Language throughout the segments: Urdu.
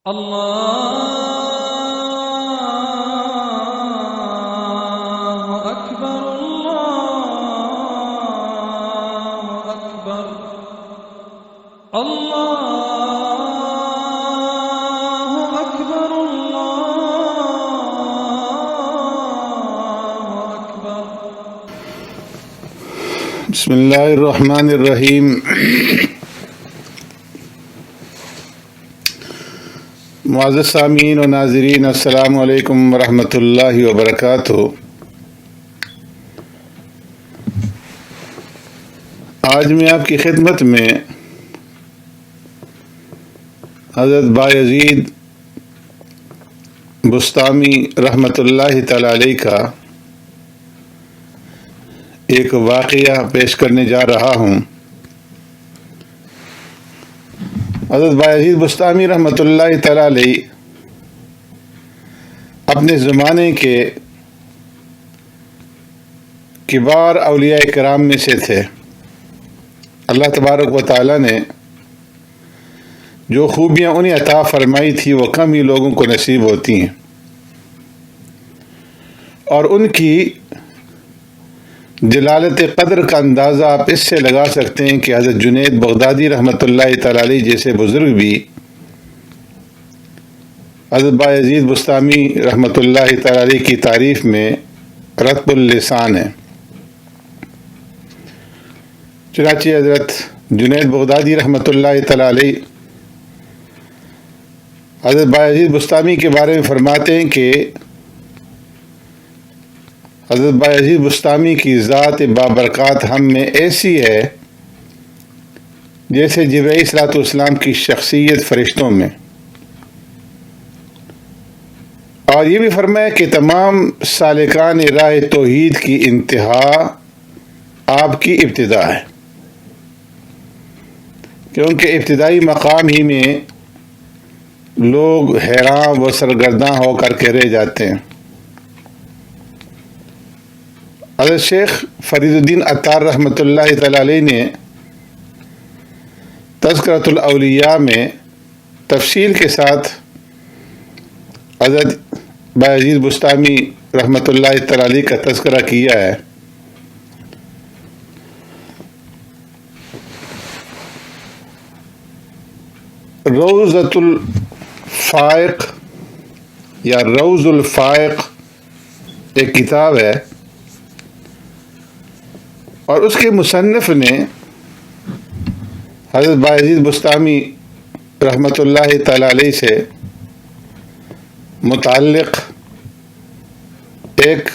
الله أكبر الله أكبر الله أكبر الله أكبر. بسم اللہ الرحمن الرحیم. معزز سامعین و ناظرین، السلام علیکم ورحمۃ اللہ وبرکاتہ. آج میں آپ کی خدمت میں حضرت بایزید بسطامی رحمۃ اللہ تعالی علیہ کا ایک واقعہ پیش کرنے جا رہا ہوں. حضرت بایزید بسطامی رحمۃ اللہ تعالی علیہ اپنے زمانے کے کبار اولیاء کرام میں سے تھے. اللہ تبارک و تعالی نے جو خوبیاں انہیں عطا فرمائی تھی وہ کم ہی لوگوں کو نصیب ہوتی ہیں، اور ان کی جلالت قدر کا اندازہ آپ اس سے لگا سکتے ہیں کہ حضرت جنید بغدادی رحمۃ اللہ تعالی علیہ جیسے بزرگ بھی حضرت بایزید بسطامی رحمۃ اللہ تعالی علیہ کی تعریف میں رطب اللسان ہیں. چنانچہ حضرت جنید بغدادی رحمۃ اللہ تعالی علیہ حضرت بایزید بسطامی کے بارے میں فرماتے ہیں کہ حضرت بایزید بسطامی کی ذات بابرکات ہم میں ایسی ہے جیسے جبرائیل صلوٰت والسلام کی شخصیت فرشتوں میں. اور یہ بھی فرمایا کہ تمام سالکان راہ توحید کی انتہا آپ کی ابتدا ہے، کیونکہ ابتدائی مقام ہی میں لوگ حیران و سرگرداں ہو کر کے رہ جاتے ہیں. حضرت شیخ فرید الدین عطار رحمۃ اللہ تعالی علیہ نے تذکرۃ الاولیاء میں تفصیل کے ساتھ حضرت بایزید بسطامی رحمۃ اللہ تعالی علیہ کا تذکرہ کیا ہے. روضۃ الفائق یا روض الفائق ایک کتاب ہے، اور اس کے مصنف نے حضرت بایزید بسطامی رحمۃ اللہ تعالی علیہ سے متعلق ایک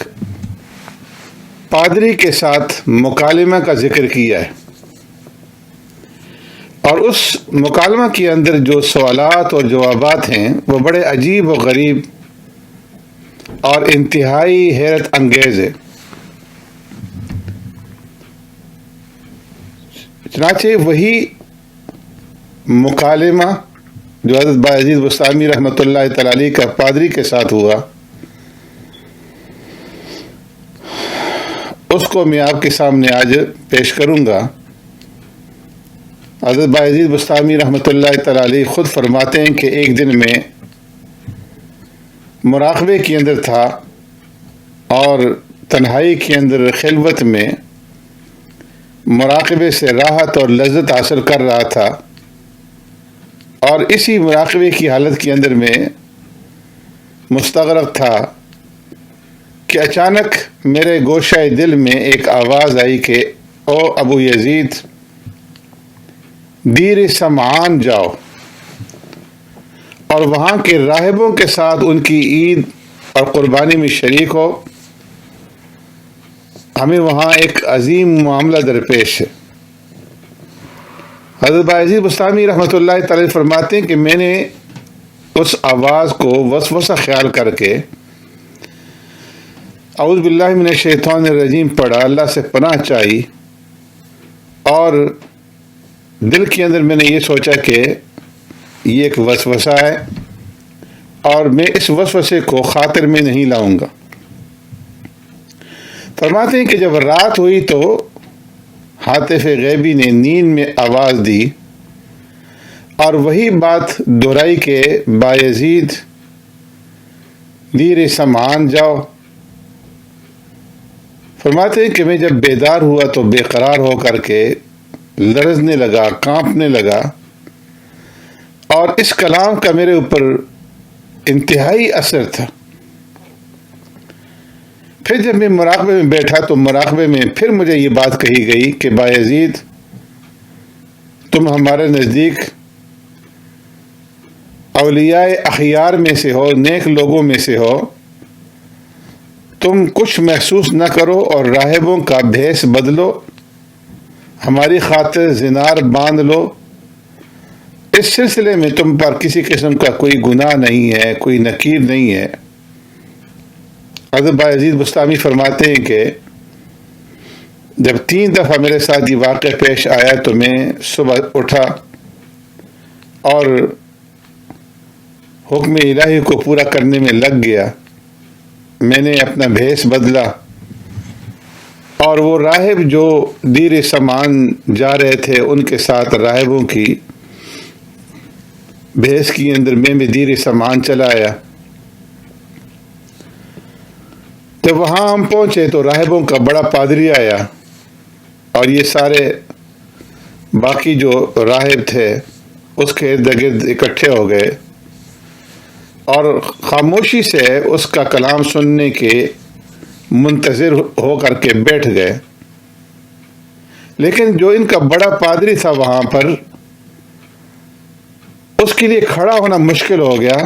پادری کے ساتھ مکالمہ کا ذکر کیا ہے، اور اس مکالمہ کے اندر جو سوالات اور جوابات ہیں وہ بڑے عجیب و غریب اور انتہائی حیرت انگیز ہے. چنانچہ وہی مکالمہ جو حضرت بایزید بسطامی رحمۃ اللہ تعالی علیہ کا پادری کے ساتھ ہوا، اس کو میں آپ کے سامنے آج پیش کروں گا. حضرت بایزید بسطامی رحمۃ اللہ تعالی علیہ خود فرماتے ہیں کہ ایک دن میں مراقبے کے اندر تھا اور تنہائی کے اندر خلوت میں مراقبے سے راحت اور لذت حاصل کر رہا تھا، اور اسی مراقبے کی حالت کے اندر میں مستغرق تھا کہ اچانک میرے گوشہ دل میں ایک آواز آئی کہ او ابو یزید، دیر سمعان جاؤ اور وہاں کے راہبوں کے ساتھ ان کی عید اور قربانی میں شریک ہو، ہمیں وہاں ایک عظیم معاملہ درپیش ہے. حضرت بایزید بسطامی رحمۃ اللہ تعالی فرماتے ہیں کہ میں نے اس آواز کو وسوسہ خیال کر کے اعوذ باللہ من الشیطان الرجیم پڑھا، اللہ سے پناہ چاہی، اور دل کے اندر میں نے یہ سوچا کہ یہ ایک وسوسہ ہے اور میں اس وسوسے کو خاطر میں نہیں لاؤں گا. فرماتے ہیں کہ جب رات ہوئی تو ہاتف غیبی نے نیند میں آواز دی اور وہی بات دہرائی کہ بایزید دیر سمعان جاؤ۔ فرماتے ہیں کہ میں جب بیدار ہوا تو بے قرار ہو کر کے لرزنے لگا، کانپنے لگا، اور اس کلام کا میرے اوپر انتہائی اثر تھا۔ پھر جب میں مراقبے میں بیٹھا تو مراقبے میں پھر مجھے یہ بات کہی گئی کہ بایزید تم ہمارے نزدیک اولیاء اخیار میں سے ہو، نیک لوگوں میں سے ہو، تم کچھ محسوس نہ کرو اور راہبوں کا بھیس بدلو، ہماری خاطر زنار باندھ لو۔ اس سلسلے میں تم پر کسی قسم کا کوئی گناہ نہیں ہے، کوئی نکیر نہیں ہے۔ حضرت بایزید بسطامی فرماتے ہیں کہ جب 3 دفعہ میرے ساتھ یہ واقعہ پیش آیا تو میں صبح اٹھا اور حکم الہی کو پورا کرنے میں لگ گیا۔ میں نے اپنا بھیس بدلا اور وہ راہب جو دیر سمان جا رہے تھے ان کے ساتھ راہبوں کی بھیس کی اندر میں بھی دیر سمان چلا آیا۔ جب وہاں ہم پہنچے تو راہبوں کا بڑا پادری آیا اور یہ سارے باقی جو راہب تھے اس کے ارد گرد اکٹھے ہو گئے اور خاموشی سے اس کا کلام سننے کے منتظر ہو کر کے بیٹھ گئے۔ لیکن جو ان کا بڑا پادری تھا وہاں پر، اس کے لیے کھڑا ہونا مشکل ہو گیا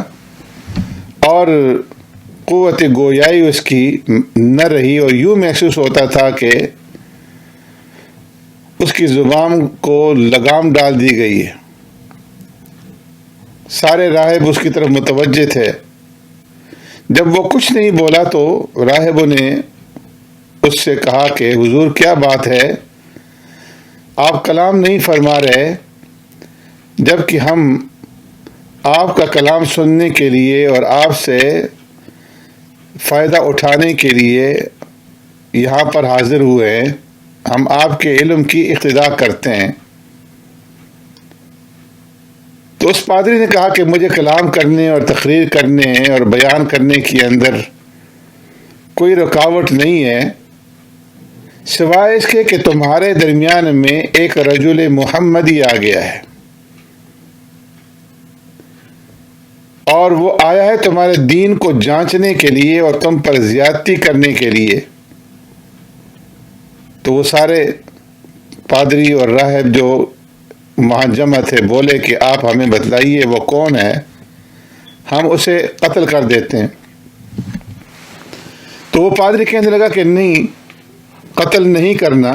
اور قوت گویائی اس کی نہ رہی، اور یوں محسوس ہوتا تھا کہ اس کی زبان کو لگام ڈال دی گئی ہے۔ سارے راہب اس کی طرف متوجہ تھے۔ جب وہ کچھ نہیں بولا تو راہبوں نے اس سے کہا کہ حضور کیا بات ہے، آپ کلام نہیں فرما رہے، جبکہ ہم آپ کا کلام سننے کے لیے اور آپ سے فائدہ اٹھانے کے لیے یہاں پر حاضر ہوئے ہیں، ہم آپ کے علم کی اقتداء کرتے ہیں۔ تو اس پادری نے کہا کہ مجھے کلام کرنے اور تقریر کرنے اور بیان کرنے کے اندر کوئی رکاوٹ نہیں ہے، سوائے اس کے کہ تمہارے درمیان میں ایک رجل محمدی آ گیا ہے، اور وہ آیا ہے تمہارے دین کو جانچنے کے لیے اور تم پر زیادتی کرنے کے لیے۔ تو وہ سارے پادری اور راہب جو وہاں جمع تھے بولے کہ آپ ہمیں بتلائیے وہ کون ہے، ہم اسے قتل کر دیتے ہیں۔ تو وہ پادری کہنے لگا کہ نہیں، قتل نہیں کرنا،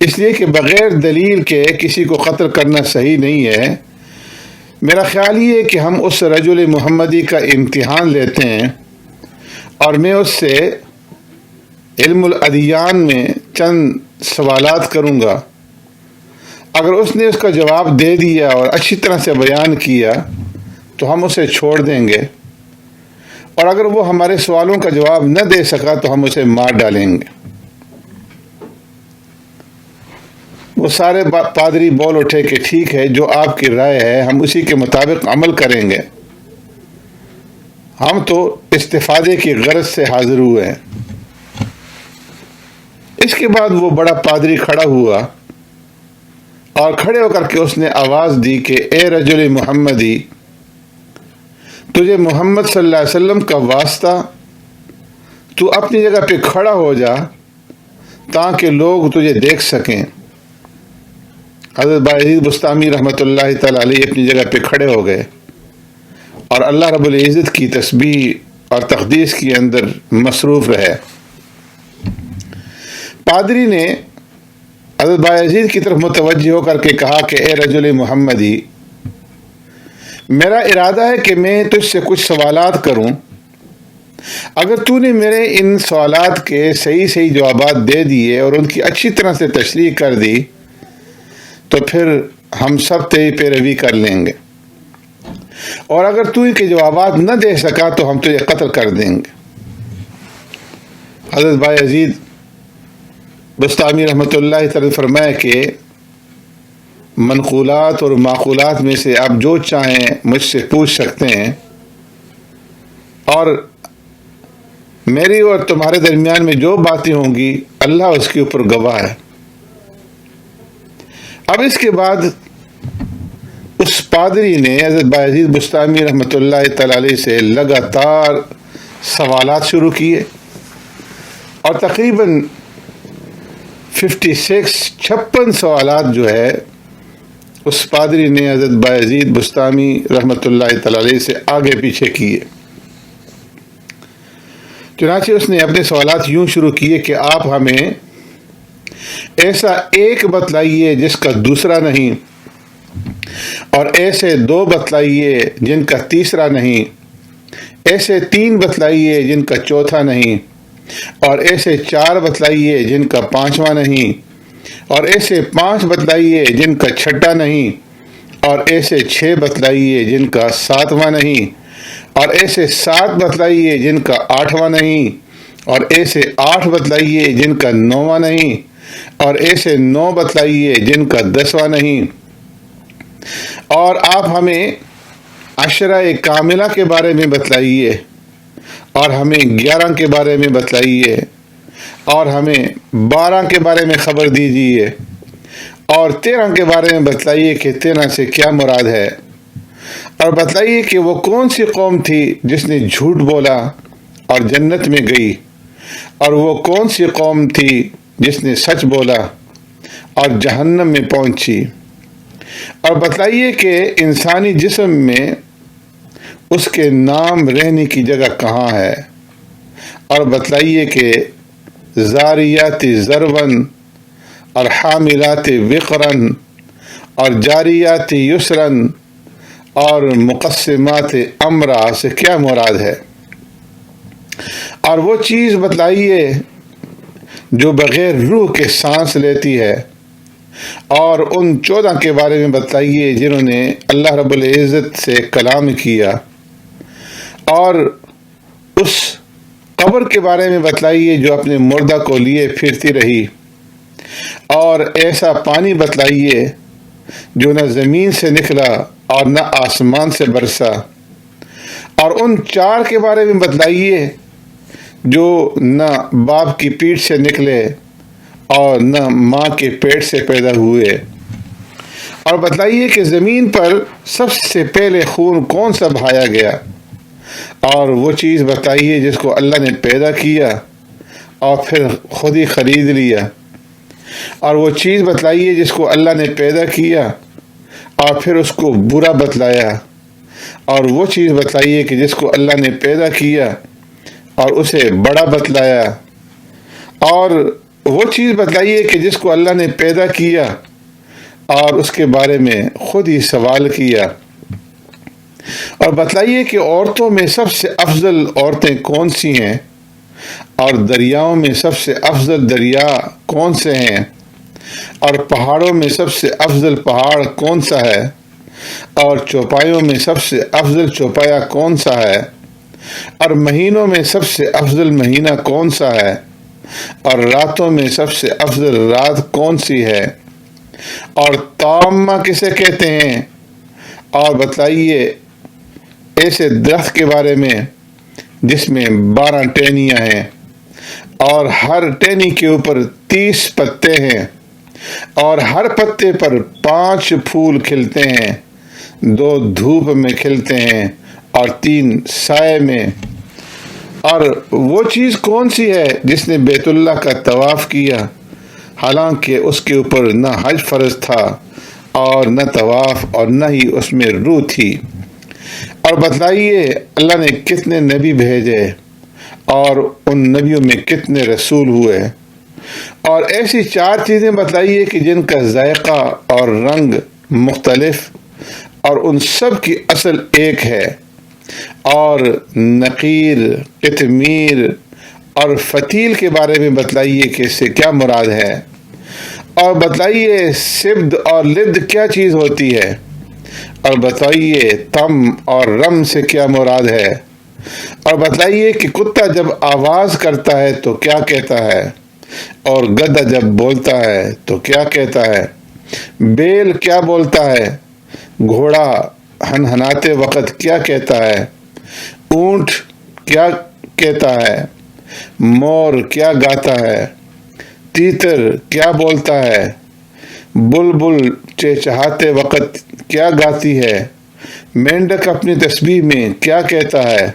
اس لیے کہ بغیر دلیل کے کسی کو قتل کرنا صحیح نہیں ہے۔ میرا خیال یہ ہے کہ ہم اس رجل محمدی کا امتحان لیتے ہیں اور میں اس سے علم الادیان میں چند سوالات کروں گا، اگر اس نے اس کا جواب دے دیا اور اچھی طرح سے بیان کیا تو ہم اسے چھوڑ دیں گے، اور اگر وہ ہمارے سوالوں کا جواب نہ دے سکا تو ہم اسے مار ڈالیں گے۔ وہ سارے پادری بول اٹھے کہ ٹھیک ہے، جو آپ کی رائے ہے ہم اسی کے مطابق عمل کریں گے، ہم تو استفادے کی غرض سے حاضر ہوئے ہیں۔ اس کے بعد وہ بڑا پادری کھڑا ہوا اور کھڑے ہو کر کے اس نے آواز دی کہ اے رجل محمدی، تجھے محمد صلی اللہ علیہ وسلم کا واسطہ، تو اپنی جگہ پہ کھڑا ہو جا تاکہ لوگ تجھے دیکھ سکیں۔ حضرت بایزید بسطامی رحمۃ اللہ تعالی علیہ اپنی جگہ پہ کھڑے ہو گئے اور اللہ رب العزت کی تسبیح اور تقدیس کے اندر مصروف رہے۔ پادری نے حضرت بایزید کی طرف متوجہ ہو کر کے کہا کہ اے رجل محمدی، میرا ارادہ ہے کہ میں تجھ سے کچھ سوالات کروں، اگر تو نے میرے ان سوالات کے صحیح صحیح جوابات دے دیے اور ان کی اچھی طرح سے تشریح کر دی تو پھر ہم سب تیری پیروی کر لیں گے، اور اگر تو ان کے جوابات نہ دے سکا تو ہم تجھے قتل کر دیں گے۔ حضرت بایزید بسطامی رحمۃ اللہ تعالی فرمایا کہ منقولات اور معقولات میں سے آپ جو چاہیں مجھ سے پوچھ سکتے ہیں، اور میری اور تمہارے درمیان میں جو باتیں ہوں گی اللہ اس کے اوپر گواہ ہے۔ اب اس کے بعد اس پادری نے حضرت بایزید بسطامی رحمۃ اللہ تعالی علیہ سے لگاتار سوالات شروع کیے، اور تقریباً 56 سوالات جو ہے اس پادری نے حضرت بایزید بسطامی رحمۃ اللہ تعالی علیہ سے آگے پیچھے کیے۔ چنانچہ اس نے اپنے سوالات یوں شروع کیے کہ آپ ہمیں ایسا ایک بتلائیے جس کا دوسرا نہیں، اور ایسے 2 بتلائیے جن کا تیسرا نہیں، ایسے 3 بتلائیے جن کا چوتھا نہیں، اور ایسے 4 بتلائیے جن کا 5واں نہیں، اور ایسے 5 بتلائیے جن کا 6واں نہیں، اور ایسے 6 بتلائیے جن کا 7واں نہیں، اور ایسے 7 بتلائیے جن کا 8واں نہیں، اور ایسے 8 بتلائیے جن کا 9واں نہیں، اور ایسے 9 بتلائیے جن کا 10واں نہیں۔ اور آپ ہمیں عشرہ کاملہ کے بارے میں بتلائیے، اور ہمیں 11 کے بارے میں بتلائیے، اور ہمیں 12 کے بارے میں خبر دیجیے، اور 13 کے بارے میں بتلائیے کہ 13 سے کیا مراد ہے، اور بتلائیے کہ وہ کون سی قوم تھی جس نے جھوٹ بولا اور جنت میں گئی، اور وہ کون سی قوم تھی جس نے سچ بولا اور جہنم میں پہنچی، اور بتلائیے کہ انسانی جسم میں اس کے نام رہنے کی جگہ کہاں ہے، اور بتلائیے کہ زاریات ذرون اور حاملات وقرن اور جاریات یسرن اور مقسمات امرا سے کیا مراد ہے، اور وہ چیز بتلائیے جو بغیر روح کے سانس لیتی ہے، اور ان 14 کے بارے میں بتلائیے جنہوں نے اللہ رب العزت سے کلام کیا، اور اس قبر کے بارے میں بتلائیے جو اپنے مردہ کو لیے پھرتی رہی، اور ایسا پانی بتلائیے جو نہ زمین سے نکلا اور نہ آسمان سے برسا، اور ان 4 کے بارے میں بتلائیے جو نہ باپ کی پیٹھ سے نکلے اور نہ ماں کے پیٹ سے پیدا ہوئے، اور بتلائیے کہ زمین پر سب سے پہلے خون کون سا بہایا گیا، اور وہ چیز بتائیے جس کو اللہ نے پیدا کیا اور پھر خود ہی خرید لیا، اور وہ چیز بتلائیے جس کو اللہ نے پیدا کیا اور پھر اس کو برا بتلایا، اور وہ چیز بتلائیے کہ جس کو اللہ نے پیدا کیا اور اسے بڑا بتلایا، اور وہ چیز بتلائیے کہ جس کو اللہ نے پیدا کیا اور اس کے بارے میں خود ہی سوال کیا، اور بتلائیے کہ عورتوں میں سب سے افضل عورتیں کون سی ہیں، اور دریاؤں میں سب سے افضل دریا کون سے ہیں، اور پہاڑوں میں سب سے افضل پہاڑ کون سا ہے، اور چوپایوں میں سب سے افضل چوپایا کون سا ہے، اور مہینوں میں سب سے افضل مہینہ کون سا ہے، اور راتوں میں سب سے افضل رات کون سی ہے، اور تامہ کسے کہتے ہیں، اور بتلائیے ایسے درخت کے بارے میں جس میں 12 ٹہنیاں ہیں، اور ہر ٹہنی کے اوپر 30 پتے ہیں، اور ہر پتے پر 5 پھول کھلتے ہیں، 2 دھوپ میں کھلتے ہیں اور 3 سائے میں، اور وہ چیز کون سی ہے جس نے بیت اللہ کا طواف کیا حالانکہ اس کے اوپر نہ حج فرض تھا اور نہ طواف اور نہ ہی اس میں روح تھی، اور بتلائیے اللہ نے کتنے نبی بھیجے اور ان نبیوں میں کتنے رسول ہوئے، اور ایسی 4 چیزیں بتلائیے کہ جن کا ذائقہ اور رنگ مختلف اور ان سب کی اصل ایک ہے، اور نقیر، قطمیر اور فتیل کے بارے میں بتلائیے کہ اس سے کیا مراد ہے، اور بتلائیے سبد اور لبد کیا چیز ہوتی ہے، اور بتائیے تم اور رم سے کیا مراد ہے، اور بتلائیے کہ کتا جب آواز کرتا ہے تو کیا کہتا ہے، اور گدھا جب بولتا ہے تو کیا کہتا ہے، بیل کیا بولتا ہے، گھوڑا ہنہناتے وقت کیا کہتا ہے، اونٹ کیا کہتا ہے، مور کیا گاتا ہے، تیتر کیا بولتا ہے، بلبل چہچہاتے وقت کیا گاتی ہے، مینڈک اپنی تسبیح میں کیا کہتا ہے،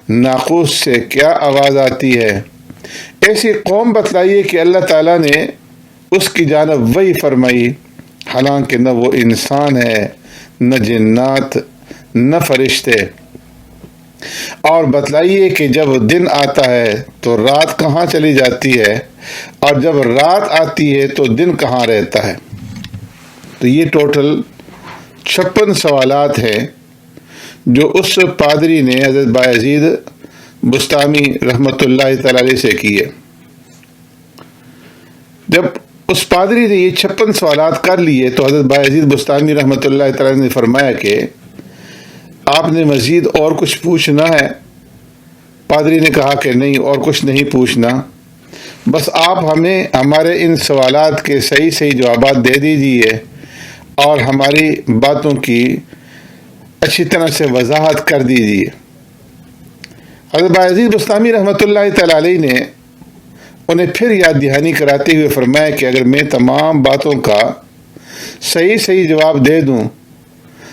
ناقوس سے کیا آواز آتی ہے۔ ایسی قوم بتلائیے کہ اللہ تعالیٰ نے اس کی جانب وحی فرمائی، حالانکہ نہ وہ انسان ہے، نہ جنات، نہ فرشتے۔ اور بتلائیے کہ جب دن آتا ہے تو رات کہاں چلی جاتی ہے، اور جب رات آتی ہے تو دن کہاں رہتا ہے۔ تو یہ ٹوٹل 56 سوالات ہیں جو اس پادری نے حضرت بایزید بسطامی رحمۃ اللہ تعالی علیہ سے کیے۔ جب اس پادری نے یہ 56 سوالات کر لیے تو حضرت بایزید بسطامی رحمۃ اللہ تعالی نے فرمایا کہ آپ نے مزید اور کچھ پوچھنا ہے؟ پادری نے کہا کہ نہیں، اور کچھ نہیں پوچھنا، بس آپ ہمیں ہمارے ان سوالات کے صحیح صحیح جوابات دے دیجیے اور ہماری باتوں کی اچھی طرح سے وضاحت کر دیجیے۔ حضرت بایزید بسطامی رحمۃ اللہ تعالی علیہ نے انہیں پھر یاد دہانی کراتے ہوئے فرمایا کہ اگر میں تمام باتوں کا صحیح صحیح جواب دے دوں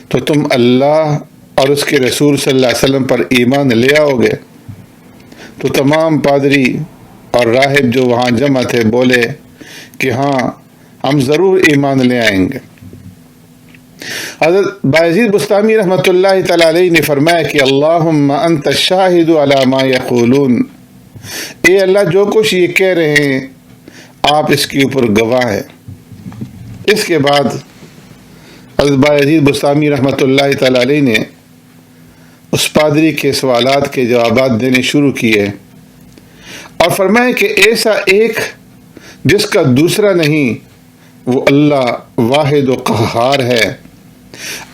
تو تم اللہ اور اس کے رسول صلی اللہ علیہ وسلم پر ایمان لے آؤ گے۔ تو تمام پادری اور راہب جو وہاں جمع تھے بولے کہ ہاں، ہم ضرور ایمان لے آئیں گے۔ حضرت بایزید بسطامی رحمۃ اللہ تعالی علیہ نے فرمایا کہ اللہم انت الشاہد علی ما یقولون، اے اللہ جو کچھ یہ کہہ رہے ہیں آپ اس کے اوپر گواہ ہیں۔ اس کے بعد حضرت بایزید بسطامی رحمۃ اللہ تعالی علیہ نے اس پادری کے سوالات کے جوابات دینے شروع کیے اور فرمایا کہ ایسا ایک جس کا دوسرا نہیں وہ اللہ واحد و قہار ہے،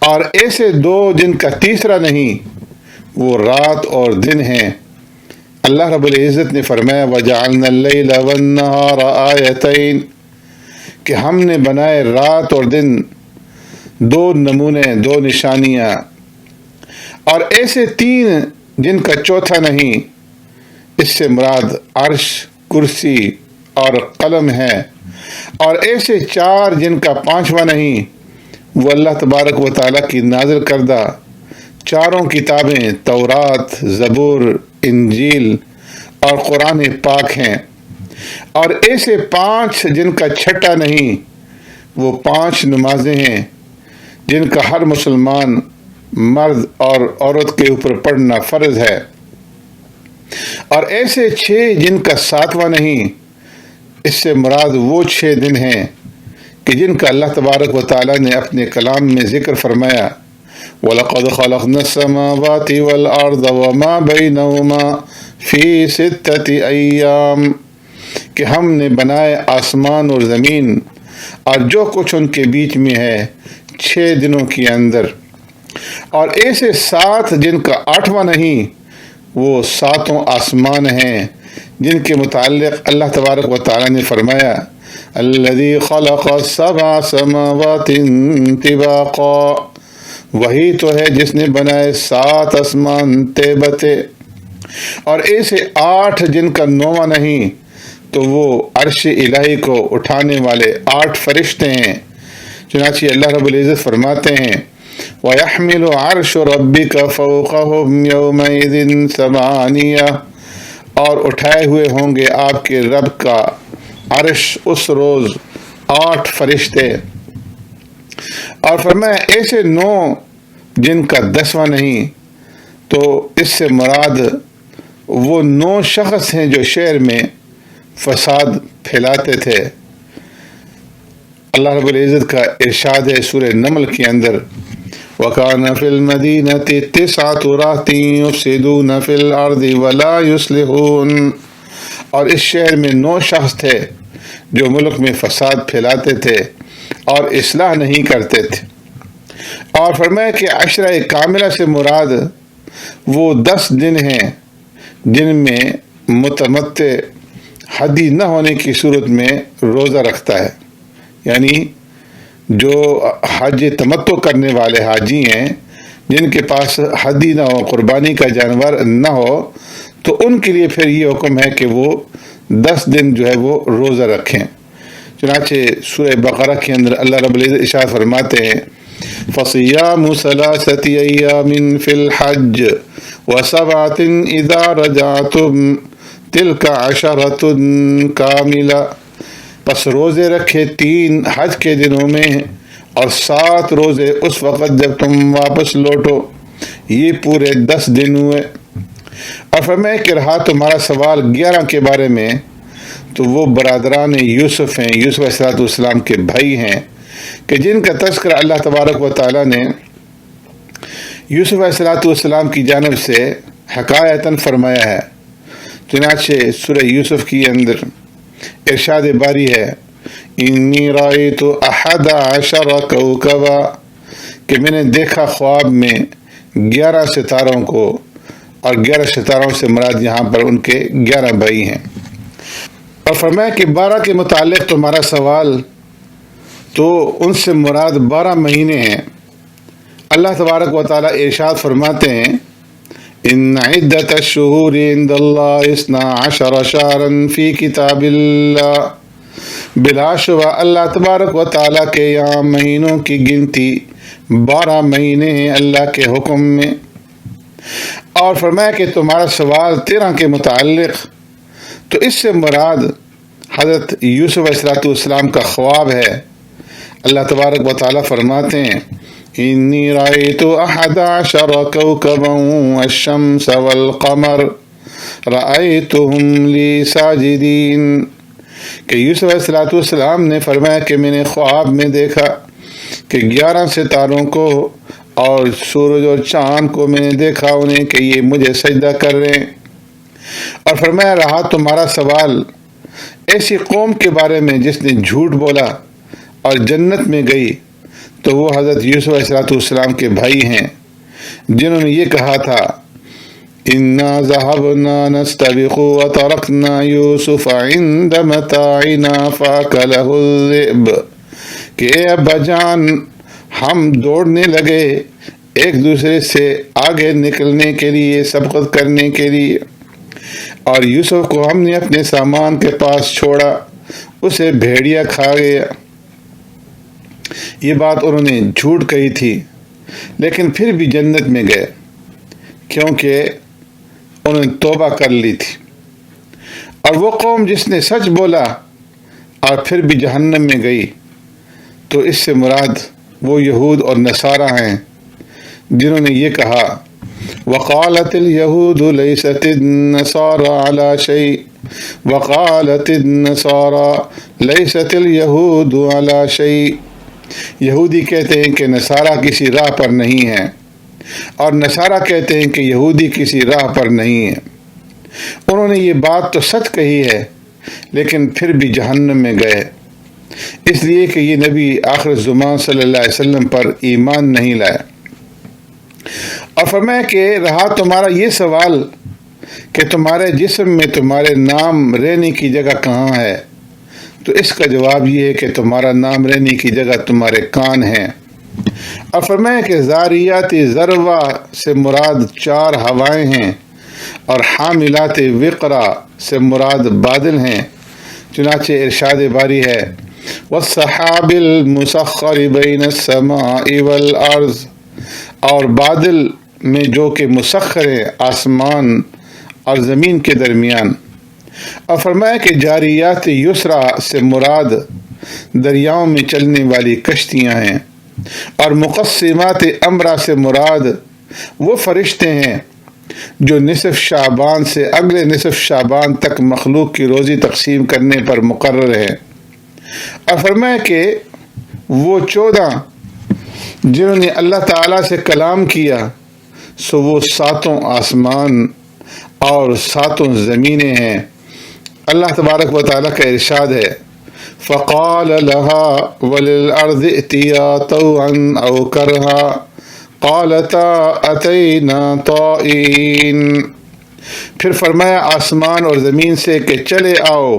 اور ایسے دو جن کا تیسرا نہیں وہ رات اور دن ہیں۔ اللہ رب العزت نے فرمایا وَجَعَلْنَا اللَّيْلَ وَالنَّهَارَ آیَتَيْن، کہ ہم نے بنائے رات اور دن دو نمونے، دو نشانیاں، اور ایسے تین جن کا چوتھا نہیں، اس سے مراد عرش، کرسی اور قلم ہے، اور ایسے چار جن کا پانچواں نہیں، وہ اللہ تبارک و تعالیٰ کی نازل کردہ چاروں کتابیں تورات، زبور، انجیل اور قرآن پاک ہیں، اور ایسے 5 جن کا چھٹا نہیں، وہ 5 نمازیں ہیں جن کا ہر مسلمان مرد اور عورت کے اوپر پڑھنا فرض ہے، اور ایسے 6 جن کا 7واں نہیں، اس سے مراد وہ 6 دن ہیں کہ جن کا اللہ تبارک و تعالیٰ نے اپنے کلام میں ذکر فرمایا وَلَقَدْ خَلَقْنَا السَّمَاوَاتِ وَالْأَرْضَ وَمَا بَيْنَهُمَا فِي 6 أَيَّامٍ، کہ ہم نے بنائے آسمان اور زمین اور جو کچھ ان کے بیچ میں ہے 6 دنوں کے اندر، اور ایسے 7 جن کا 8واں نہیں، وہ 7 آسمان ہیں جن کے متعلق اللہ تبارک و تعالیٰ نے فرمایا الذی خلق 7 سماوات طباقا، وہی تو ہے جس نے بنائے 7 آسمان تیبتے، اور ایسے 8 جن کا 9واں نہیں، تو وہ عرش الہی کو اٹھانے والے 8 فرشتے ہیں۔ چنانچہ اللہ رب العزت فرماتے ہیں وَيَحْمِلُ عَرْشُ رَبِّكَ فَوْقَهُمْ يَوْمَئِذٍ 8، اور اٹھائے ہوئے ہوں گے آپ کے رب کا عرش اس روز 8 فرشتے، اور فرمایا ایسے 9 جن کا 10واں نہیں، تو اس سے مراد وہ 9 شخص ہیں جو شہر میں فساد پھیلاتے تھے۔ اللہ رب العزت کا ارشاد ہے سورہ نمل کے اندر وَكَانَ فِي الْمَدِينَةِ 9 رَهْطٍ يُفْسِدُونَ فِي الْأَرْضِ وَلَا يُصْلِحُونَ، اور اس شہر میں 9 شخص تھے جو ملک میں فساد پھیلاتے تھے اور اصلاح نہیں کرتے تھے، اور فرمایا کہ عشرہ کاملہ سے مراد وہ 10 دن ہیں جن میں متمتع حدی نہ ہونے کی صورت میں روزہ رکھتا ہے، یعنی جو حج تمتع کرنے والے حاجی ہیں، جن کے پاس ہدی نہ ہو، قربانی کا جانور نہ ہو، تو ان کے لیے پھر یہ حکم ہے کہ وہ 10 دن جو ہے وہ روزہ رکھیں۔ چنانچہ سورہ بقرہ کے اندر اللہ رب العزت ارشاد فرماتے ہیں فَصِيَامُ ثَلَاثَةِ أَيَّامٍ فِي الْحَجِّ وَسَبْعَةٍ إِذَا رَجَعْتُمْ تِلْكَ عَشَرَةٌ كَامِلَةٌ، پس روزے رکھے 3 حج کے دنوں میں اور 7 روزے اس وقت جب تم واپس لوٹو، یہ پورے 10 دن ہوئے۔ اور فرمائے کہ رہا تمہارا سوال 11 کے بارے میں، تو وہ برادران یوسف ہیں، یوسف علیہ السلام کے بھائی ہیں، کہ جن کا تذکرہ اللہ تبارک و تعالیٰ نے یوسف علیہ السلام کی جانب سے حکایتاً فرمایا ہے۔ چنانچہ سورہ یوسف کی اندر ارشاد باری ہے انی رأیت 11 کوکبا، کہ میں نے دیکھا خواب میں 11 ستاروں کو، اور 11 ستاروں سے مراد یہاں پر ان کے 11 بھائی ہیں۔ اور فرمایا کہ 12 کے متعلق تمہارا سوال، تو ان سے مراد 12 مہینے ہیں۔ اللہ تبارک و تعالیٰ ارشاد فرماتے ہیں ان عدت الشہور عند اللہ 12 شہرا فی کتاب اللہ، بلا شبہ اللہ تبارک و تعالیٰ کے یہاں مہینوں کی گنتی 12 مہینے ہیں اللہ کے حکم میں۔ اور فرمایا کہ تمہارا سوال 13 کے متعلق، تو اس سے مراد حضرت یوسف علیہ السلام کا خواب ہے۔ اللہ تبارک و تعالیٰ فرماتے ہیں انی رأیت 11 کوکبا والشمس والقمر رأیتهم لی ساجدین، کہ یوسف علیہ السلام نے فرمایا کہ میں نے خواب میں دیکھا کہ 11 ستاروں کو اور سورج اور چاند کو میں نے دیکھا انہیں کہ یہ مجھے سجدہ کر رہے ہیں۔ اور فرمایا رہا تمہارا سوال ایسی قوم کے بارے میں جس نے جھوٹ بولا اور جنت میں گئی، تو وہ حضرت یوسف علیہ السلام کے بھائی ہیں، جنہوں نے یہ کہا تھا اِنَّا ذَهَبْنَا نَسْتَبِقُ وَتَرَكْنَا يُوسُفَ عِنْدَ مَتَاعِنَا فَأَكَلَهُ الذِّئْبُ، کہ اے ابا جان ہم دوڑنے لگے ایک دوسرے سے آگے نکلنے کے لیے، سبقت کرنے کے لیے، اور یوسف کو ہم نے اپنے سامان کے پاس چھوڑا، اسے بھیڑیا کھا گیا۔ یہ بات انہوں نے جھوٹ کہی تھی، لیکن پھر بھی جنت میں گئے کیونکہ انہوں نے توبہ کر لی تھی۔ اور وہ قوم جس نے سچ بولا اور پھر بھی جہنم میں گئی، تو اس سے مراد وہ یہود اور نصارہ ہیں جنہوں نے یہ کہا وقالت اليهود ليست النصارى على شيء وقالت النصارى ليست اليهود على شيء، یہودی کہتے ہیں کہ نصارہ کسی راہ پر نہیں ہیں، اور نصارہ کہتے ہیں کہ یہودی کسی راہ پر نہیں ہیں۔ انہوں نے یہ بات تو سچ کہی ہے، لیکن پھر بھی جہنم میں گئے، اس لیے کہ یہ نبی آخر الزمان صلی اللہ علیہ وسلم پر ایمان نہیں لائے۔ اور فرمایا کہ رہا تمہارا یہ سوال کہ تمہارے جسم میں تمہارے نام رہنے کی جگہ کہاں ہے، تو اس کا جواب یہ ہے کہ تمہارا نام رہنے کی جگہ تمہارے کان ہیں۔ اور فرمایا کہ زاریات ذروہ سے مراد 4 ہوائیں ہیں، اور حاملات وقرا سے مراد بادل ہیں۔ چنانچہ ارشاد باری ہے والسحاب المسخر بین السماء والارض، اور بادل میں جو کہ مسخر ہیں آسمان اور زمین کے درمیان۔ اور فرمایا کہ جاریات یسرا سے مراد دریاؤں میں چلنے والی کشتیاں ہیں، اور مقسمات امرا سے مراد وہ فرشتے ہیں جو نصف شعبان سے اگلے نصف شعبان تک مخلوق کی روزی تقسیم کرنے پر مقرر ہیں۔ اور فرمایا کہ وہ 14 جنہوں نے اللہ تعالیٰ سے کلام کیا، سو وہ 7 آسمان اور 7 زمینیں ہیں۔ اللہ تبارک و تعالیٰ کا ارشاد ہے فَقَالَ لَهَا وَلِلْأَرْضِ ائْتِيَا طَوْعًا أَوْ كَرْهًا قَالَتَا أَتَيْنَا طَائِعِينَ، پھر فرمایا آسمان اور زمین سے کہ چلے آؤ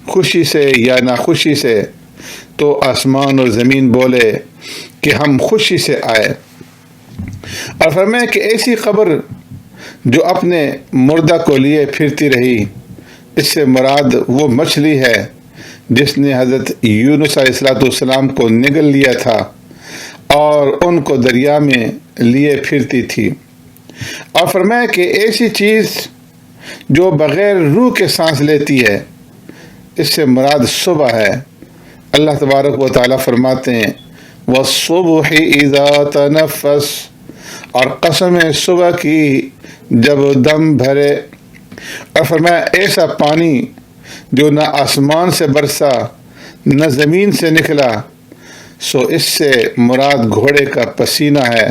خوشی سے یا ناخوشی سے، تو آسمان اور زمین بولے کہ ہم خوشی سے آئے۔ اور فرمایا کہ ایسی قبر جو اپنے مردہ کو لیے پھرتی رہی، اس سے مراد وہ مچھلی ہے جس نے حضرت یونس علیہ السلام کو نگل لیا تھا اور ان کو دریا میں لیے پھرتی تھی۔ اور فرمایا کہ ایسی چیز جو بغیر روح کے سانس لیتی ہے، اس سے مراد صبح ہے۔ اللہ تبارک و تعالیٰ فرماتے ہیں وَالصُّبْحِ إِذَا تَنَفَّسَ، اور قسم ہے صبح کی جب دم بھرے۔ اور فرمایا ایسا پانی جو نہ آسمان سے برسا نہ زمین سے نکلا، سو اس سے مراد گھوڑے کا پسینہ ہے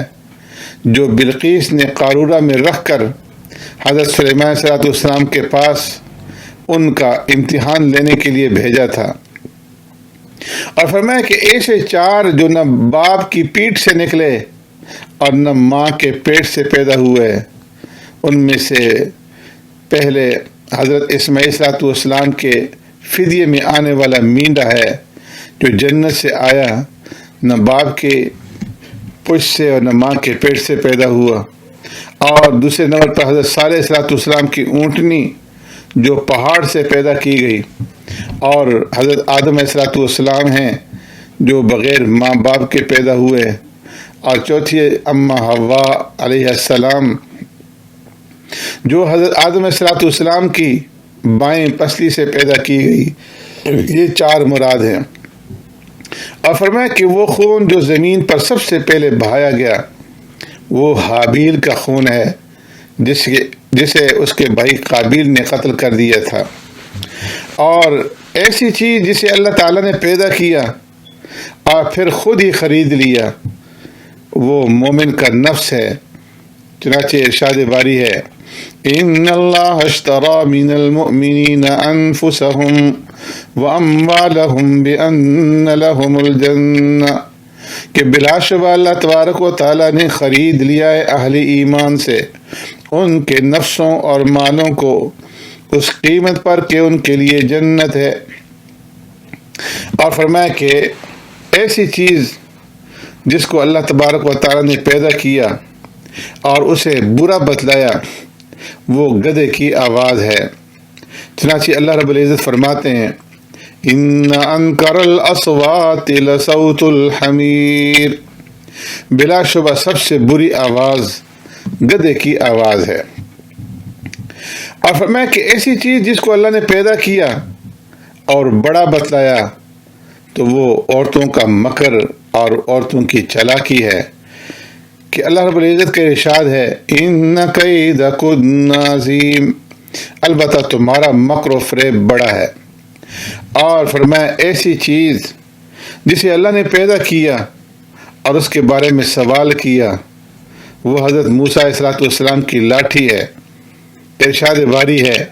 جو بلقیس نے قارورہ میں رکھ کر حضرت سلیمان علیہ السلام کے پاس ان کا امتحان لینے کے لیے بھیجا تھا۔ اور فرمایا کہ ایسے چار جو نہ باپ کی پیٹھ سے نکلے اور نہ ماں کے پیٹ سے پیدا ہوئے، ان میں سے پہلے حضرت اسماعیل علیہ السلام کے فدیے میں آنے والا مینڈا ہے جو جنت سے آیا، نہ باپ کے پشت سے اور نہ ماں کے پیٹ سے پیدا ہوا۔ اور دوسرے نمبر پر حضرت صالح علیہ السلام کی اونٹنی جو پہاڑ سے پیدا کی گئی، اور حضرت آدم علیہ السلام ہیں جو بغیر ماں باپ کے پیدا ہوئے، اور چوتھی اماں حوا علیہ السلام جو حضرت آدم علیہ السلام کی بائیں پسلی سے پیدا کی گئی۔ یہ چار مراد ہیں۔ اور فرمایا کہ وہ خون جو زمین پر سب سے پہلے بہایا گیا وہ حابیل کا خون ہے جسے اس کے بھائی قابیل نے قتل کر دیا تھا۔ اور ایسی چیز جسے اللہ تعالیٰ نے پیدا کیا اور پھر خود ہی خرید لیا، وہ مومن کا نفس ہے۔ چنانچہ ارشاد باری ہے ان اللہ اشتری من المؤمنین انفسهم واموالهم بان لهم الجنہ، کہ بلا شبہ اللہ تبارک و تعالیٰ نے خرید لیا ہے اہل ایمان سے ان کے نفسوں اور مالوں کو اس قیمت پر کہ ان کے لیے جنت ہے۔ اور فرمایا کہ ایسی چیز جس کو اللہ تبارک و تعالیٰ نے پیدا کیا اور اسے برا بتلایا، وہ گدھے کی آواز ہے۔ چنانچہ اللہ رب العزت فرماتے ہیں ان انکر الاصوات لصوت الحمیر، بلا شبہ سب سے بری آواز گدھے کی آواز ہے۔ اور فرمایا کہ ایسی چیز جس کو اللہ نے پیدا کیا اور بڑا بتلایا تو وہ عورتوں کا مکر اور عورتوں کی چالاکی ہے، کہ اللہ رب العزت کا ارشاد ہے ان کیدکن عظیم، البتہ تمہارا مکر و فریب بڑا ہے۔ اور فرمایا ایسی چیز جسے اللہ نے پیدا کیا اور اس کے بارے میں سوال کیا، وہ حضرت موسیٰ علیہ السلام کی لاٹھی ہے۔ ارشاد باری ہے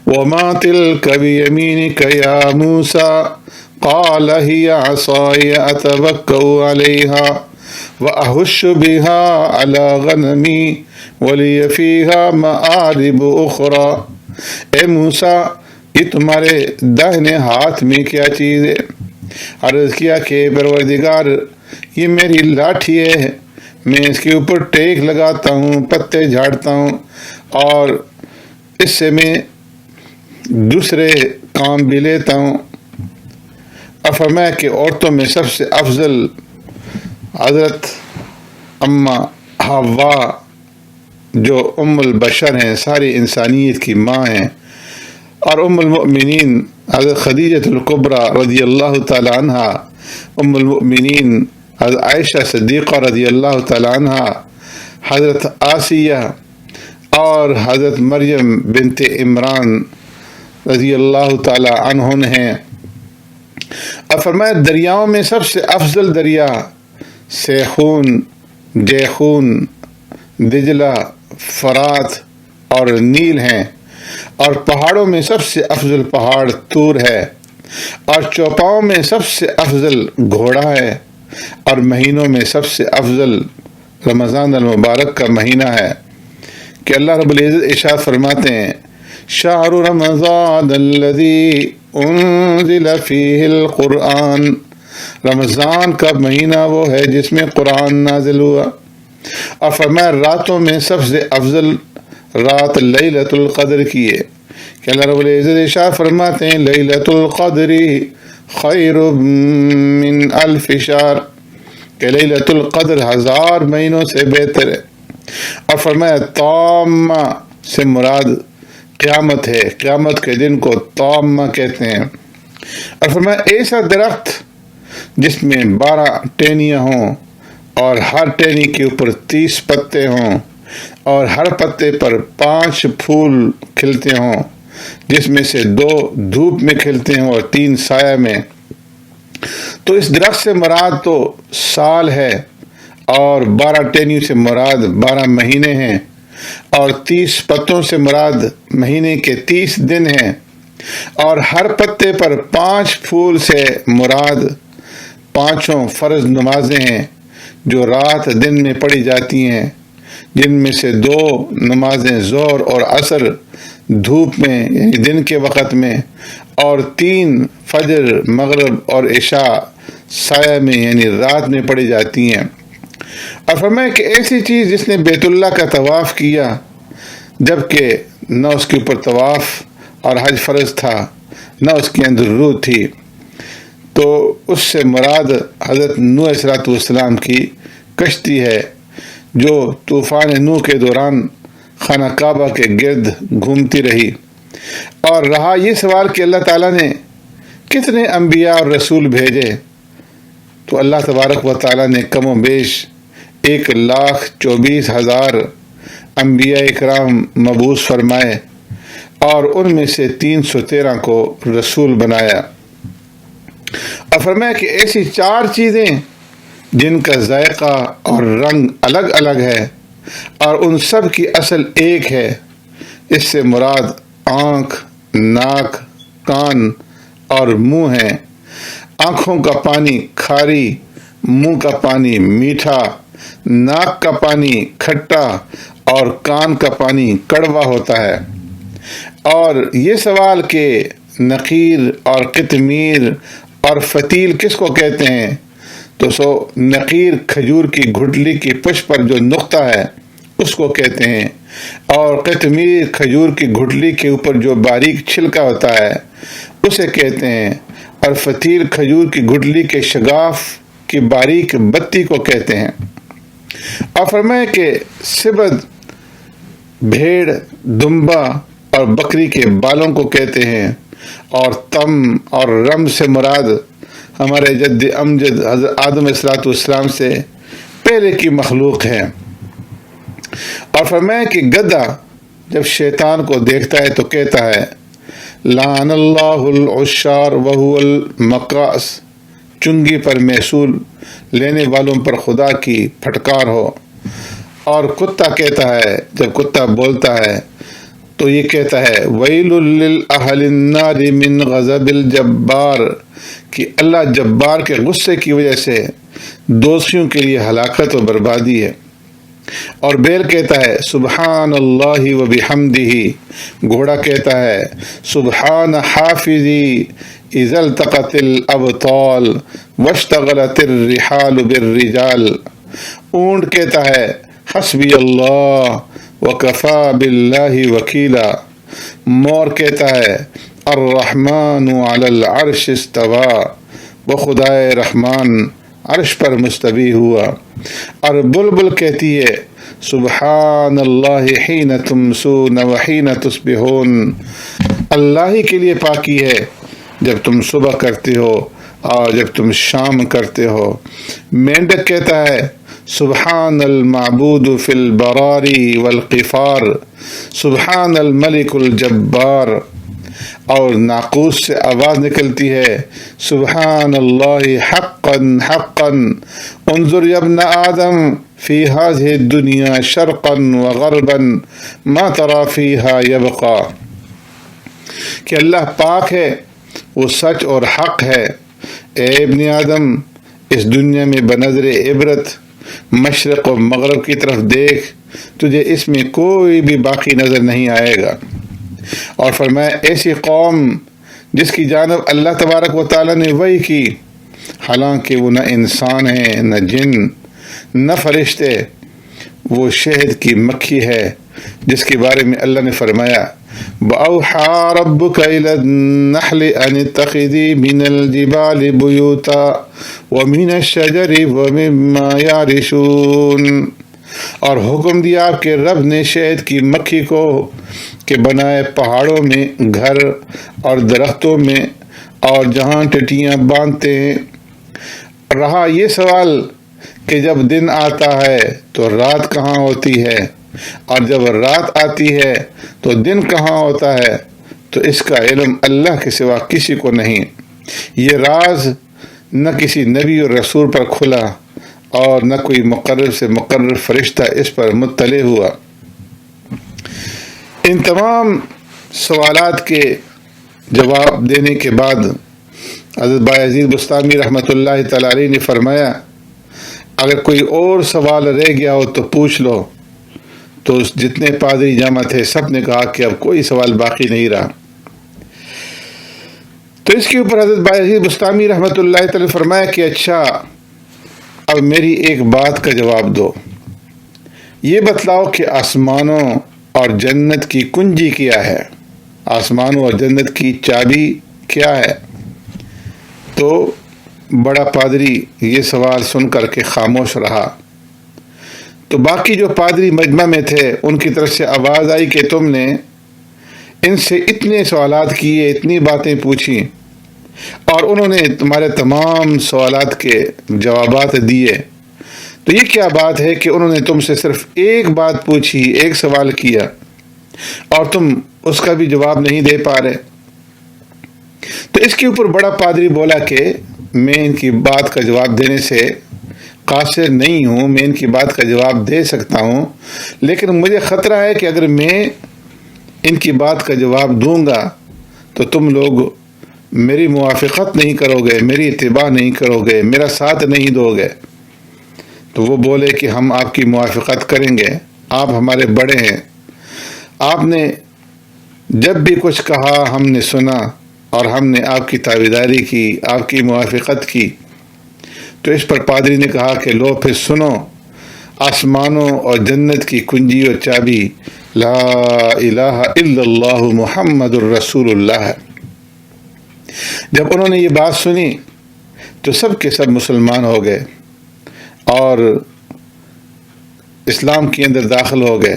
وَمَا تِلْكَ بِيَمِينِكَ يَا مُوسَىٰ قَالَ هِيَ عَصَايَ أَتَوَكَّأُ عَلَيْهَا وَأَهُشُّ بِهَا عَلَىٰ غَنَمِي وَلِيَ فِيهَا مَآرِبُ أُخْرَىٰ، اے موسیٰ یہ تمہارے داہنے ہاتھ میں کیا چیز ہے؟ عرض کیا کہ پروردگار یہ میری لاٹھی ہے، میں اس کے اوپر ٹیک لگاتا ہوں، پتے جھاڑتا ہوں، اور اس سے میں دوسرے کام بھی لیتا ہوں۔ فرمایا کہ عورتوں میں سب سے افضل حضرت اماں حوا جو ام البشر ہیں، ساری انسانیت کی ماں ہیں، اور ام المؤمنین حضرت خدیجہ الکبریٰ رضی اللہ تعالی عنہ، ام المؤمنین حضرت عائشہ صدیقہ رضی اللہ تعالی عنہ، حضرت آسیہ اور حضرت مریم بنت عمران رضی اللہ تعالی عنہن ہیں۔ اور فرمایا دریاؤں میں سب سے افضل دریا سیخون، جیخون، دجلہ، فرات اور نیل ہیں، اور پہاڑوں میں سب سے افضل پہاڑ طور ہے، اور چوپاؤں میں سب سے افضل گھوڑا ہے، اور مہینوں میں سب سے افضل رمضان المبارک کا مہینہ ہے، کہ اللہ رب العزت ارشاد فرماتے ہیں شہر رمضان الذی انزل فیہ القرآن رمضان کا مہینہ وہ ہے جس میں قرآن نازل ہوا۔ اور فرمایا راتوں میں سب سے افضل رات لیلۃ القدر کی ہے کہ اللہ رب العزت ارشاد فرماتے ہیں لیلۃ القدر خیر من الف شہر، کہ لیلۃ القدر 1000 مہینوں سے بہتر ہے۔ اور فرمایا تامہ سے مراد قیامت ہے، قیامت کے دن کو تامہ کہتے ہیں۔ اور فرمایا ایسا درخت جس میں 12 ٹہنیاں ہوں اور ہر ٹہنی کے اوپر 30 پتے ہوں اور ہر پتے پر 5 پھول کھلتے ہوں، جس میں سے 2 دھوپ میں کھلتے ہوں اور 3 سایہ میں۔ تو اس درخت سے مراد تو سال ہے، اور 12 ٹہنیوں سے مراد 12 مہینے ہیں، اور 30 پتوں سے مراد مہینے کے 30 دن ہیں، اور ہر پتے پر 5 پھول سے مراد 5 فرض نمازیں ہیں جو رات دن میں پڑھی جاتی ہیں، جن میں سے 2 نمازیں ظہر اور عصر دھوپ میں یعنی دن کے وقت میں، اور 3 فجر مغرب اور عشاء سایہ میں یعنی رات میں پڑھی جاتی ہیں۔ اور فرمایا کہ ایسی چیز جس نے بیت اللہ کا طواف کیا جبکہ نہ اس کے اوپر طواف اور حج فرض تھا، نہ اس کے اندر روح تھی، تو اس سے مراد حضرت نوح علیہ السلام کی کشتی ہے جو طوفان نوح کے دوران خانہ کعبہ کے گرد گھومتی رہی۔ اور رہا یہ سوال کہ اللہ تعالیٰ نے کتنے انبیاء اور رسول بھیجے، تو اللہ تبارک و تعالیٰ نے کم و بیش 1,24,000 انبیاء اکرام مبعوث فرمائے، اور ان میں سے 313 کو رسول بنایا۔ اور فرمایا کہ ایسی 4 چیزیں جن کا ذائقہ اور رنگ الگ الگ ہے اور ان سب کی اصل ایک ہے، اس سے مراد آنکھ، ناک، کان اور منہ ہے۔ آنکھوں کا پانی کھاری، منہ کا پانی میٹھا، ناک کا پانی کھٹا اور کان کا پانی کڑوا ہوتا ہے۔ اور یہ سوال کہ نقیر اور قطمیر اور فتیل کس کو کہتے ہیں، تو نقیر کھجور کی گھٹلی کی پشت پر جو نقطہ ہے اس کو کہتے ہیں، اور قطمیر کھجور کی گھٹلی کے اوپر جو باریک چھلکا ہوتا ہے اسے کہتے ہیں، اور فتیل کھجور کی گھٹلی کے شگاف کی باریک بتی کو کہتے ہیں۔ اور فرمایا کہ سبد بھیڑ، دمبا اور بکری کے بالوں کو کہتے ہیں، اور تم اور رم سے مراد ہمارے جد امجد حضرت آدم علیہ السلام سے پہلے کی مخلوق ہے۔ اور فرمایا کہ گدھا جب شیطان کو دیکھتا ہے تو کہتا ہے لعن اللہ العشار وہو المقاس، چنگی پر محصول لینے والوں پر خدا کی پھٹکار ہو۔ اور کتا کہتا ہے، جب کتا بولتا ہے تو یہ کہتا ہے ویل للأہل النار من غضب الجبار، کہ اللہ جبار کے غصے کی وجہ سے دوزخیوں کے لیے ہلاکت و بربادی ہے۔ اور بیل کہتا ہے سبحان اللہ و بحمدہ، گھوڑا کہتا ہے سبحان حافظی اذا التقت الابطال واشتغلت الرحال بالرجال، اونٹ کہتا ہے حسبی اللہ وکفا باللہ وکیلا، مور کہتا ہے الرحمن علی العرش استوى، وہ خدائے رحمان عرش پر مستوی ہوا۔ اور بلبل کہتی ہے سبحان اللہ حین تمسون وحین تصبحون، اللہ ہی کے لیے پاکی ہے جب تم صبح کرتے ہو اور جب تم شام کرتے ہو۔ مینڈک کہتا ہے سبحان المعبود فی البراری والقفار، سبحان الملک الجبار۔ اور ناقوس سے آواز نکلتی ہے سبحان اللہ حقا حقا انظر یا ابن آدم فی هذه الدنیا شرقا وغربا ما ترى فیها یبقا، کہ اللہ پاک ہے، وہ سچ اور حق ہے۔ اے ابن آدم، اس دنیا میں بنظر عبرت مشرق و مغرب کی طرف دیکھ، تجھے اس میں کوئی بھی باقی نظر نہیں آئے گا۔ اور فرمایا ایسی قوم جس کی جانب اللہ تبارک و تعالیٰ نے وحی کی حالانکہ وہ نہ انسان ہے نہ جن نہ فرشتے، وہ شہد کی مکھی ہے جس کے بارے میں اللہ نے فرمایا وَأَوْحَىٰ رَبُّكَ إِلَى النَّحْلِ أَنِ اتَّخِذِي مِنَ الْجِبَالِ بُيُوتًا وَمِنَ الشَّجَرِ وَمِمَّا يَعْرِشُونَ، اور حکم دیا کہ رب نے شہد کی مکھی کو کہ بنائے پہاڑوں میں گھر اور درختوں میں اور جہاں ٹٹیاں باندھتے ہیں۔ رہا یہ سوال کہ جب دن آتا ہے تو رات کہاں ہوتی ہے، اور جب رات آتی ہے تو دن کہاں ہوتا ہے، تو اس کا علم اللہ کے سوا کسی کو نہیں۔ یہ راز نہ کسی نبی اور رسول پر کھلا اور نہ کوئی مقرر سے مقرر فرشتہ اس پر مطلع ہوا۔ ان تمام سوالات کے جواب دینے کے بعد حضرت بایزید بستامی رحمۃ اللہ تعالی علیہ نے فرمایا اگر کوئی اور سوال رہ گیا ہو تو پوچھ لو۔ تو جتنے پادری جمع تھے سب نے کہا کہ اب کوئی سوال باقی نہیں رہا۔ تو اس کے اوپر حضرت بایزید بستامی رحمۃ اللہ تعالی فرمایا کہ اچھا اب میری ایک بات کا جواب دو، یہ بتلاؤ کہ آسمانوں اور جنت کی کنجی کیا ہے، آسمانوں اور جنت کی چابی کیا ہے؟ تو بڑا پادری یہ سوال سن کر کے خاموش رہا۔ تو باقی جو پادری مجمع میں تھے ان کی طرف سے آواز آئی کہ تم نے ان سے اتنے سوالات کیے، اتنی باتیں پوچھی، اور انہوں نے تمہارے تمام سوالات کے جوابات دیے، تو یہ کیا بات ہے کہ انہوں نے تم سے صرف ایک بات پوچھی، ایک سوال کیا اور تم اس کا بھی جواب نہیں دے پا رہے؟ تو اس کے اوپر بڑا پادری بولا کہ میں ان کی بات کا جواب دینے سے قاصر نہیں ہوں، میں ان کی بات کا جواب دے سکتا ہوں، لیکن مجھے خطرہ ہے کہ اگر میں ان کی بات کا جواب دوں گا تو تم لوگ میری موافقت نہیں کرو گے، میری اتباع نہیں کرو گے، میرا ساتھ نہیں دو گے۔ تو وہ بولے کہ ہم آپ کی موافقت کریں گے، آپ ہمارے بڑے ہیں، آپ نے جب بھی کچھ کہا ہم نے سنا اور ہم نے آپ کی تابعداری کی، آپ کی موافقت کی۔ تو اس پر پادری نے کہا کہ لو پھر سنو، آسمانوں اور جنت کی کنجی اور چابی لا الہ الا اللہ محمد الرسول اللہ ہے۔ جب انہوں نے یہ بات سنی تو سب کے سب مسلمان ہو گئے اور اسلام کے اندر داخل ہو گئے،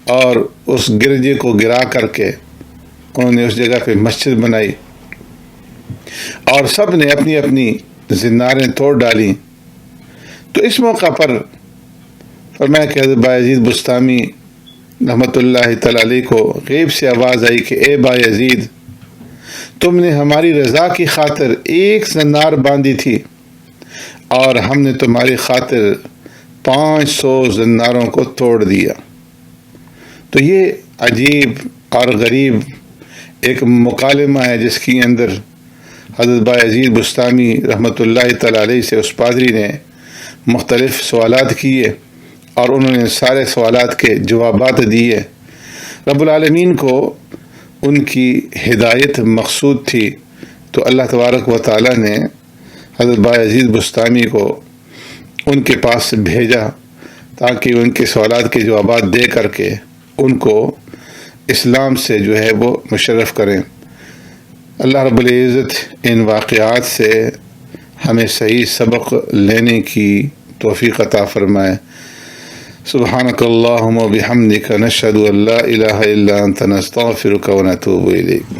اور اس گرجے کو گرا کر کے انہوں نے اس جگہ پہ مسجد بنائی اور سب نے اپنی اپنی زناریں توڑ ڈالی۔ تو اس موقع پر فرمایا کہ حضرت بایزید بستامی رحمۃ اللہ تعالی علیہ کو غیب سے آواز آئی کہ اے بایزید، تم نے ہماری رضا کی خاطر ایک زنار باندھی تھی اور ہم نے تمہاری خاطر 500 زناروں کو توڑ دیا۔ تو یہ عجیب اور غریب ایک مکالمہ ہے جس کے اندر حضرت بایزید بستامی رحمۃ اللہ تعالی علیہ سے اس پادری نے مختلف سوالات کیے اور انہوں نے سارے سوالات کے جوابات دیے۔ رب العالمین کو ان کی ہدایت مقصود تھی، تو اللہ تبارک و تعالی نے حضرت بایزید بستامی کو ان کے پاس بھیجا تاکہ ان کے سوالات کے جوابات دے کر کے ان کو اسلام سے جو ہے وہ مشرف کریں۔ اللہ رب العزت ان واقعات سے ہمیں صحیح سبق لینے کی توفیق عطا فرمائے۔ سبحانک اللہم و بحمدک نشہد ان لا الہ الا انت نستغفرک و نتوب الیک۔